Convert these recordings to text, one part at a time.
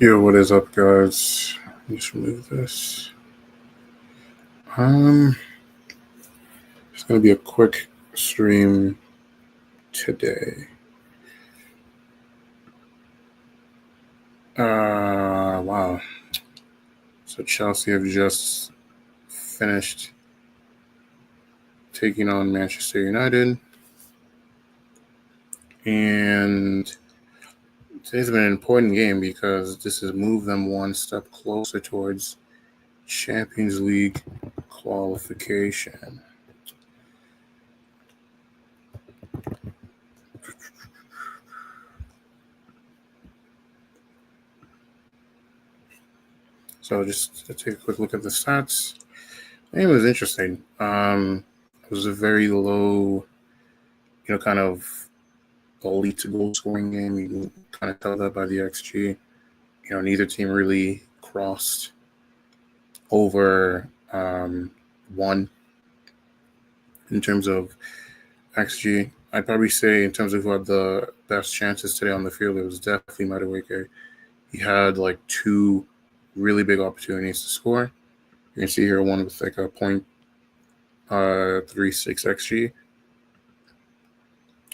Yo, what is up, guys? Just remove this. It's gonna be a quick stream today. Wow. So Chelsea have just finished taking on Manchester United, and today's been an important game because this has moved them one step closer towards Champions League qualification. So just to take a quick look at the stats. It was interesting. It was a very low, kind of elite goal scoring game. You can kind of tell that by the XG. Neither team really crossed over one in terms of XG. I'd probably say in terms of who had the best chances today on the field, it was definitely Madueke. He had like two really big opportunities to score. You can see here one with like a 0.36 XG.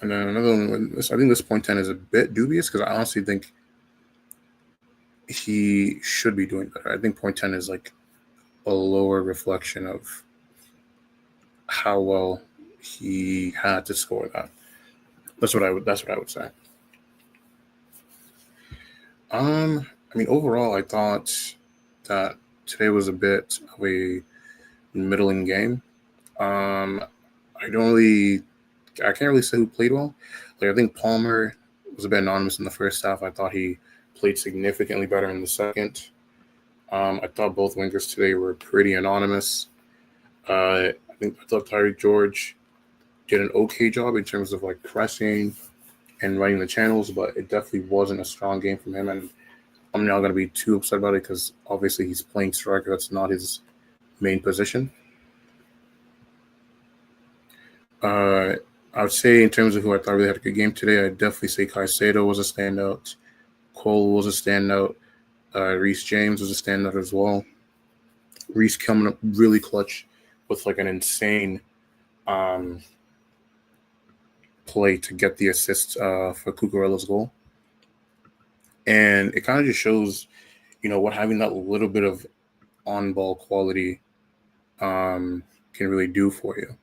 And then another one, I think this 0.10 is a bit dubious because I honestly think he should be doing better. I think 0.10 is like a lower reflection of how well he had to score that. That's what I would say. Overall, I thought that today was a bit of a middling game. I can't really say who played well. I think Palmer was a bit anonymous in the first half. I thought he played significantly better in the second. I thought both wingers today were pretty anonymous. I thought Tyreek George did an okay job in terms of like pressing and running the channels, but it definitely wasn't a strong game from him. And I'm not going to be too upset about it because obviously he's playing striker. That's not his main position. I would say in terms of who I thought really had a good game today, I'd definitely say Caicedo was a standout. Cole was a standout. Reece James was a standout as well. Reece coming up really clutch with like an insane play to get the assist for Cucurella's goal. And it kind of just shows, what having that little bit of on-ball quality can really do for you.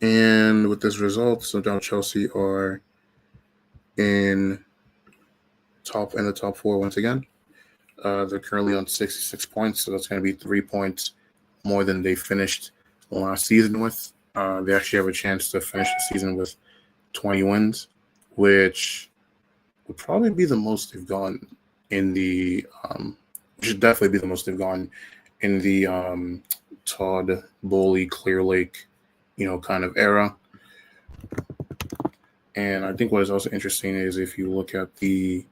And with this result, so now Chelsea are in the top four once again. They're currently on 66 points, so that's going to be 3 points more than they finished last season with. They actually have a chance to finish the season with 20 wins, which would probably be the most they've gone in the should definitely be the most they've gone in the Todd Bowley, Clear Lake, kind of era. And I think what is also interesting is if you look at the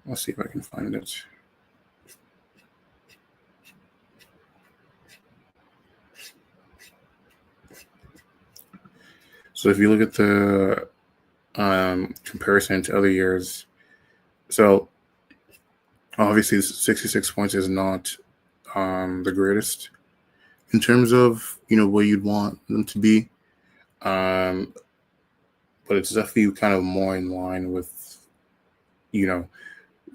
let's see if I can find it. So if you look at the comparison to other years, so obviously 66 points is not the greatest in terms of what you'd want them to be, but it's definitely kind of more in line with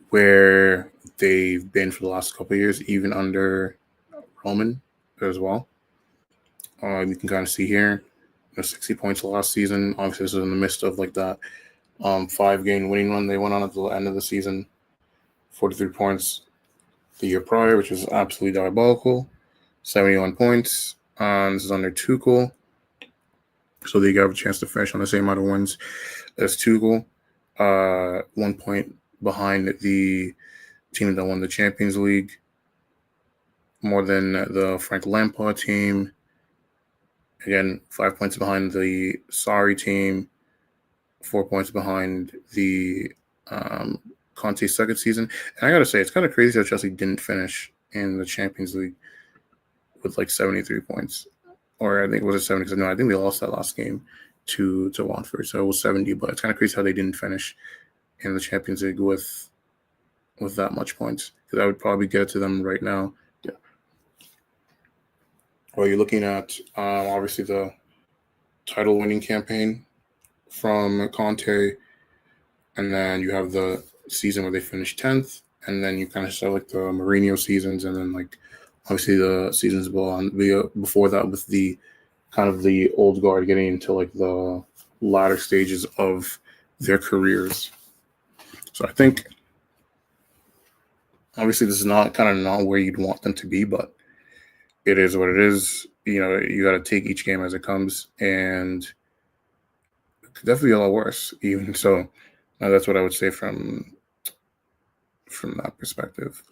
where they've been for the last couple of years, even under Roman as well. You can kind of see here 60 points last season. Obviously, this is in the midst of like that 5-game winning run they went on at the end of the season. 43 points the year prior, which was absolutely diabolical. 71 points. This is under Tuchel. So they got a chance to finish on the same amount of wins as Tuchel. 1 point behind the team that won the Champions League. More than the Frank Lampard team. Again, 5 points behind the Sarri team, 4 points behind the Conte's second season. And I got to say, it's kind of crazy that Chelsea didn't finish in the Champions League with like 73 points. Or I think it was a 70, because no, I think they lost that last game to Watford. So it was 70, but it's kind of crazy how they didn't finish in the Champions League with that much points, because I would probably get to them right now. Yeah. Well, you're looking at obviously the title winning campaign from Conte, and then you have the season where they finished 10th, and then you kind of start like the Mourinho seasons, and then like obviously the seasons before that with the kind of the old guard getting into like the latter stages of their careers. So I think obviously this is not where you'd want them to be, but it is what it is. You know, you got to take each game as it comes, and it could definitely be a lot worse. Even so, that's what I would say from that perspective.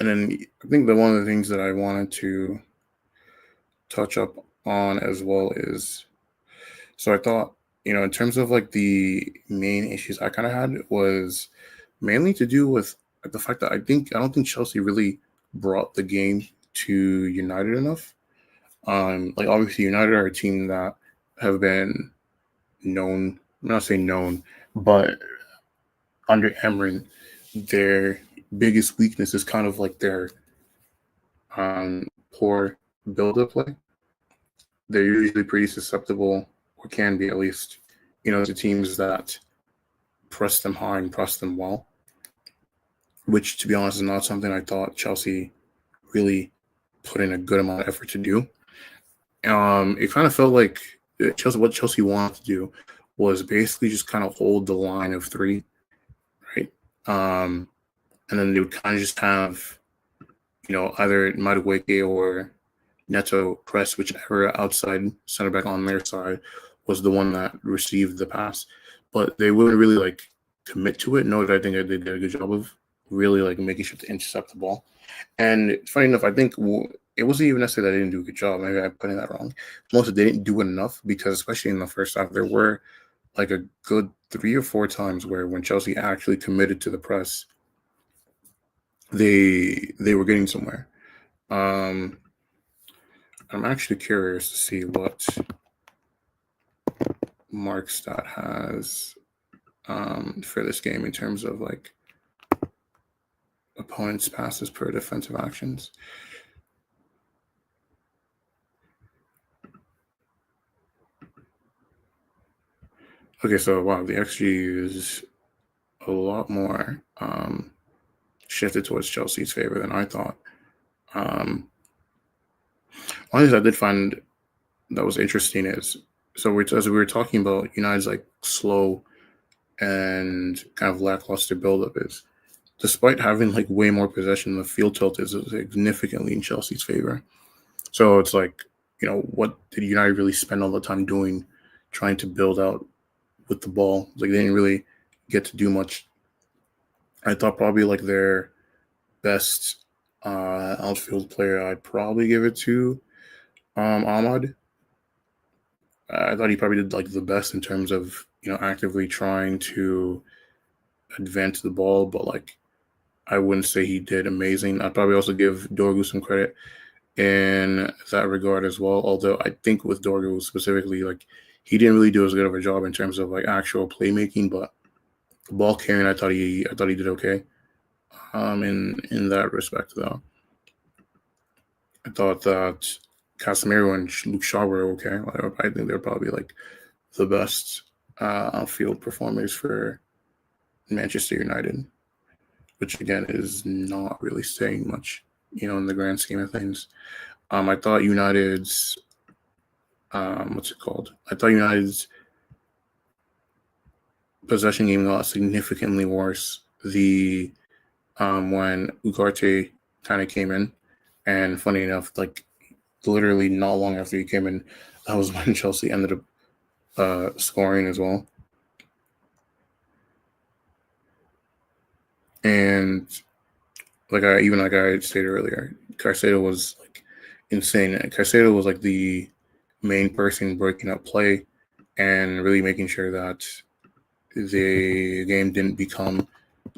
And then I think that one of the things that I wanted to touch up on as well is, so I thought, you know, in terms of like the main issues I kind of had was mainly to do with the fact that I don't think Chelsea really brought the game to United enough. Like obviously United are a team that have been known, I'm not saying known, but under Emery, their biggest weakness is kind of like their poor build-up play. They're usually pretty susceptible, or can be at least, you know, to teams that press them hard and press them well, which, to be honest, is not something I thought Chelsea really put in a good amount of effort to do. It kind of felt like what Chelsea wanted to do was basically just kind of hold the line of three, right? And then they would kind of just have, you know, either Madueke or Neto press whichever outside center back on their side was the one that received the pass. But they wouldn't really like commit to it. No, that I think they did a good job of really like making sure to intercept the ball. And funny enough, I think it wasn't even necessarily that they didn't do a good job. Maybe I'm putting that wrong. Mostly they didn't do enough, because especially in the first half, there were like a good 3 or 4 times where when Chelsea actually committed to the press, they were getting somewhere. I'm actually curious to see what Markstat has for this game in terms of like opponents' passes per defensive actions. Okay, so wow, the XG is a lot more shifted towards Chelsea's favor than I thought. One of the things I did find that was interesting is, so as we were talking about United's like slow and kind of lackluster buildup, is despite having like way more possession, the field tilt is significantly in Chelsea's favor. So it's like, you know, what did United really spend all the time doing, trying to build out with the ball? Like they didn't really get to do much. I thought probably like their best outfield player, I'd probably give it to Ahmad. I thought he probably did like the best in terms of, you know, actively trying to advance the ball, but like I wouldn't say he did amazing. I'd probably also give Dorgu some credit in that regard as well. Although I think with Dorgu specifically, like he didn't really do as good of a job in terms of like actual playmaking, but ball carrying, I thought he did okay. In that respect, though, I thought that Casemiro and Luke Shaw were okay. I think they're probably like the best outfield performers for Manchester United, which again is not really saying much, you know, in the grand scheme of things. I thought United's what's it called? I thought United's possession game got significantly worse when Ugarte kind of came in, and funny enough, like literally not long after he came in, that was when Chelsea ended up scoring as well. And like I stated earlier, Caicedo was like insane. Caicedo was like the main person breaking up play and really making sure that the game didn't become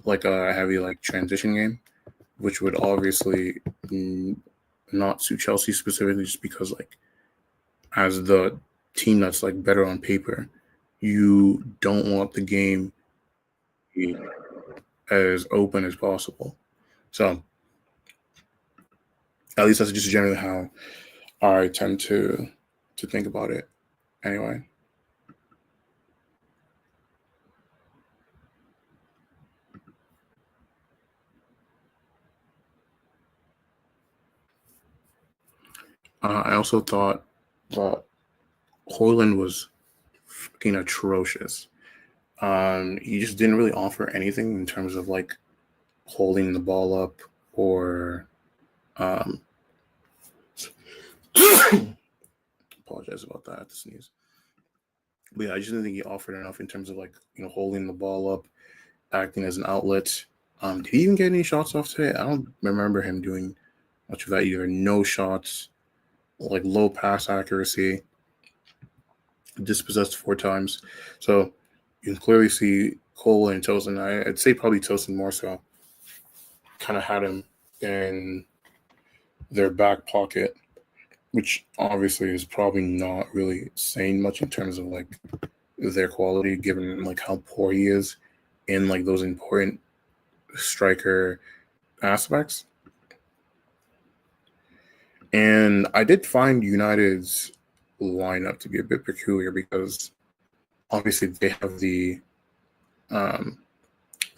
like a heavy like transition game, which would obviously not suit Chelsea specifically, just because like as the team that's like better on paper, you don't want the game be as open as possible. So at least that's just generally how I tend to think about it. Anyway. I also thought that Hoyland was fucking atrocious. He just didn't really offer anything in terms of like holding the ball up or um, apologize about that. I have to sneeze. But yeah, I just didn't think he offered enough in terms of like holding the ball up, acting as an outlet. Did he even get any shots off today? I don't remember him doing much of that either. No shots, like low pass accuracy, dispossessed 4 times. So you can clearly see Cole and Tosin. I'd say probably Tosin more so. Kind of had him in their back pocket, which obviously is probably not really saying much in terms of like their quality, given like how poor he is in like those important striker aspects. And I did find United's lineup to be a bit peculiar because obviously they have the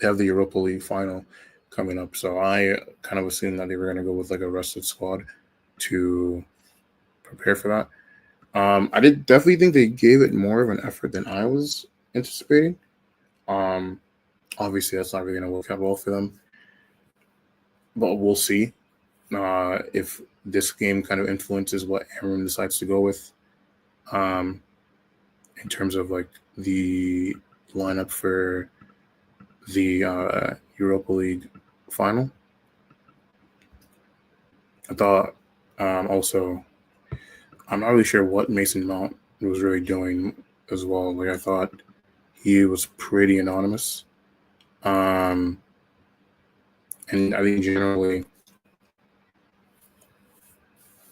Europa League final coming up. So I kind of assumed that they were going to go with like a rested squad to prepare for that. I did definitely think they gave it more of an effort than I was anticipating. Obviously, that's not really going to work out well for them, but we'll see if this game kind of influences what Amram decides to go with in terms of like the lineup for the Europa League final. I thought also, I'm not really sure what Mason Mount was really doing as well. Like I thought he was pretty anonymous. And I think generally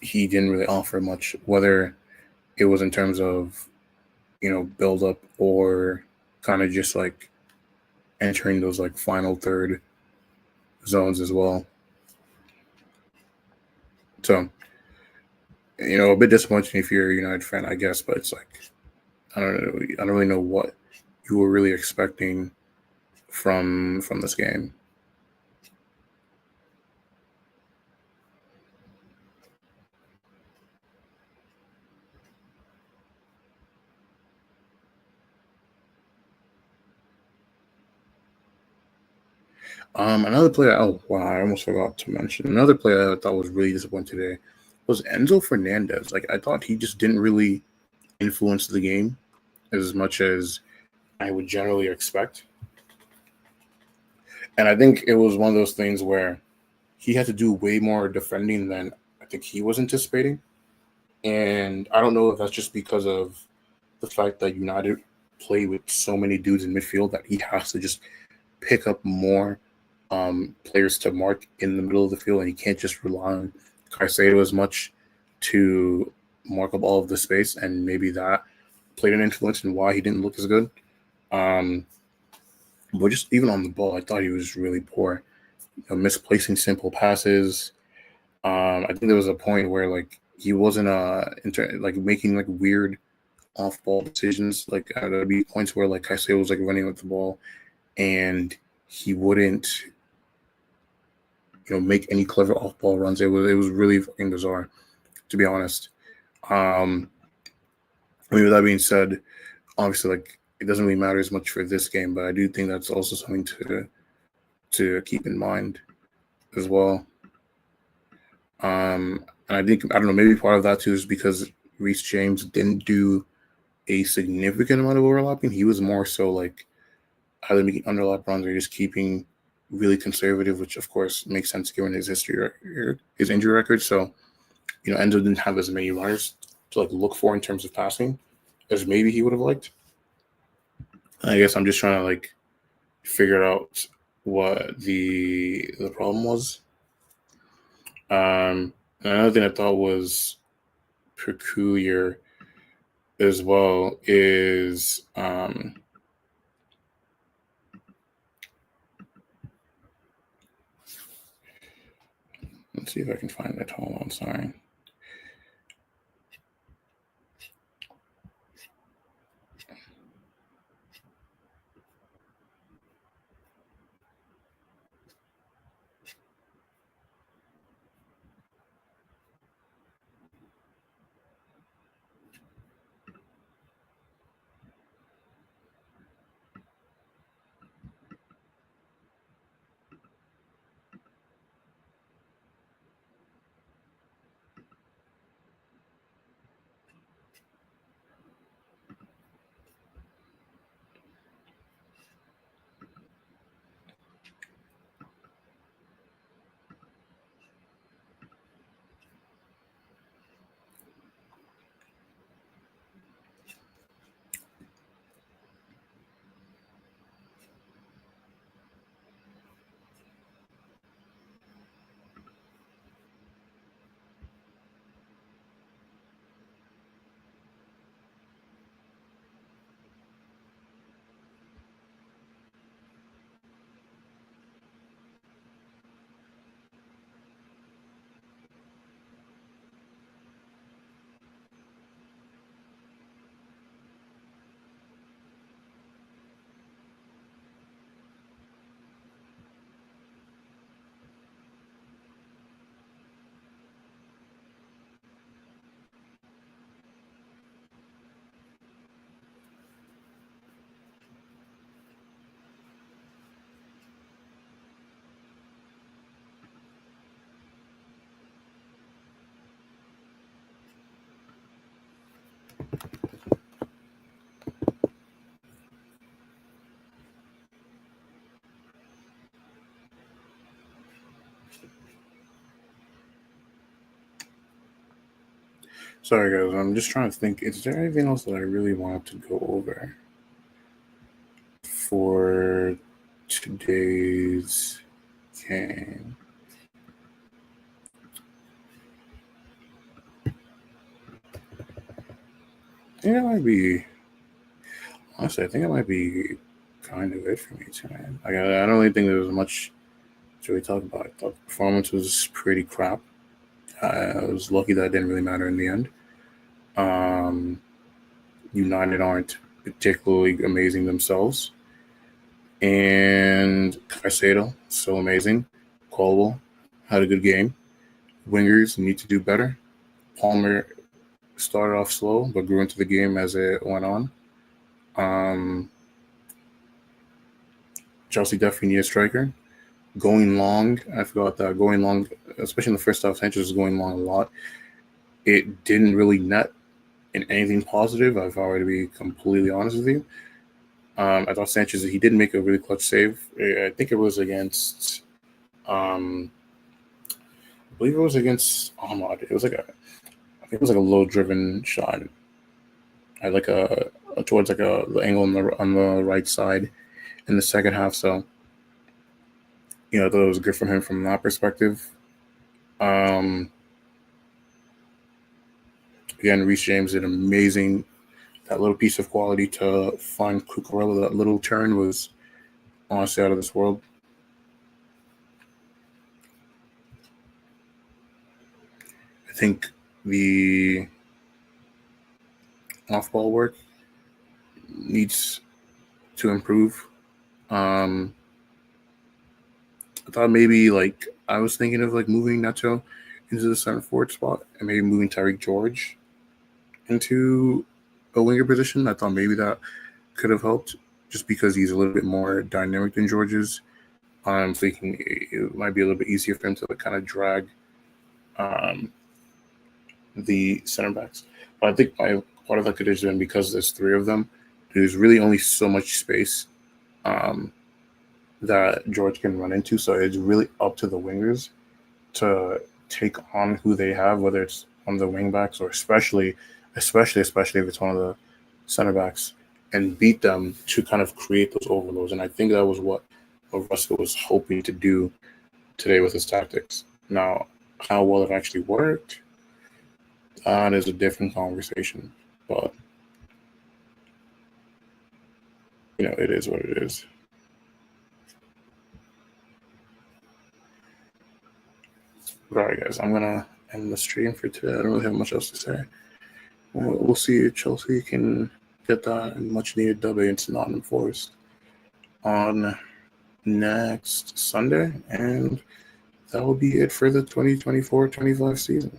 he didn't really offer much, whether it was in terms of, build up or kind of just like entering those like final third zones as well. So, a bit disappointing if you're a United fan, I guess, but it's like, I don't really know what you were really expecting from this game. Another player. Oh wow, I almost forgot to mention another player I thought was really disappointing today was Enzo Fernandez. Like I thought he just didn't really influence the game as much as I would generally expect, and I think it was one of those things where he had to do way more defending than I think he was anticipating, and I don't know if that's just because of the fact that United play with so many dudes in midfield that he has to just pick up more players to mark in the middle of the field, and he can't just rely on Caicedo as much to mark up all of the space, and maybe that played an influence in why he didn't look as good. But just even on the ball, I thought he was really poor, misplacing simple passes. I think there was a point where like he wasn't like making like weird off-ball decisions. Like there'd be points where like Caicedo was like running with the ball, and he wouldn't make any clever off-ball runs. It was really fucking bizarre, to be honest. With that being said, obviously, like it doesn't really matter as much for this game, but I do think that's also something to keep in mind as well. And I don't know, maybe part of that too is because Reece James didn't do a significant amount of overlapping. He was more so like either making underlap runs or just keeping really conservative, which of course makes sense given his history, his injury record. So, Enzo didn't have as many runners to like look for in terms of passing as maybe he would have liked. I guess I'm just trying to like figure out what the problem was. Another thing I thought was peculiar as well is let's see if I can find it. Hold on, sorry. Sorry, guys. I'm just trying to think. Is there anything else that I really wanted to go over for today's game? I think that might be. Honestly, I think it might be kind of it for me tonight. I don't really think there was much to really talk about. I thought the performance was pretty crap. I was lucky that it didn't really matter in the end. United aren't particularly amazing themselves. And Caicedo, so amazing. Colwell had a good game. Wingers need to do better. Palmer started off slow, but grew into the game as it went on. Chelsea definitely need a striker. Going long, I forgot that going long, especially in the first half, Sanchez was going long a lot. It didn't really net in anything positive, if I were to be completely honest with you. I thought Sanchez, he did make a really clutch save. I think it was against, I believe it was against Ahmad. It was like a low driven shot. I like towards like the angle on the right side in the second half. So, I thought it was good from him from that perspective. Again, Reece James did amazing. That little piece of quality to find Cucurella, that little turn was honestly out of this world. I think the off-ball work needs to improve. I thought maybe I was thinking of moving Nacho into the center forward spot and maybe moving Tyreek George into a winger position. I thought maybe that could have helped just because he's a little bit more dynamic than George is. I'm thinking it might be a little bit easier for him to kind of drag the center backs. But I think part of that could have been because there's three of them. There's really only so much space that George can run into. So it's really up to the wingers to take on who they have, whether it's one of the wing backs or especially if it's one of the center backs, and beat them to kind of create those overloads. And I think that was what Ruska was hoping to do today with his tactics. Now, how well it actually worked, that is a different conversation. But it is what it is. All right, guys, I'm gonna end the stream for today. I don't really have much else to say. We'll see if Chelsea can get that much needed W into Nottingham Forest on next Sunday, and that will be it for the 2024-25 season.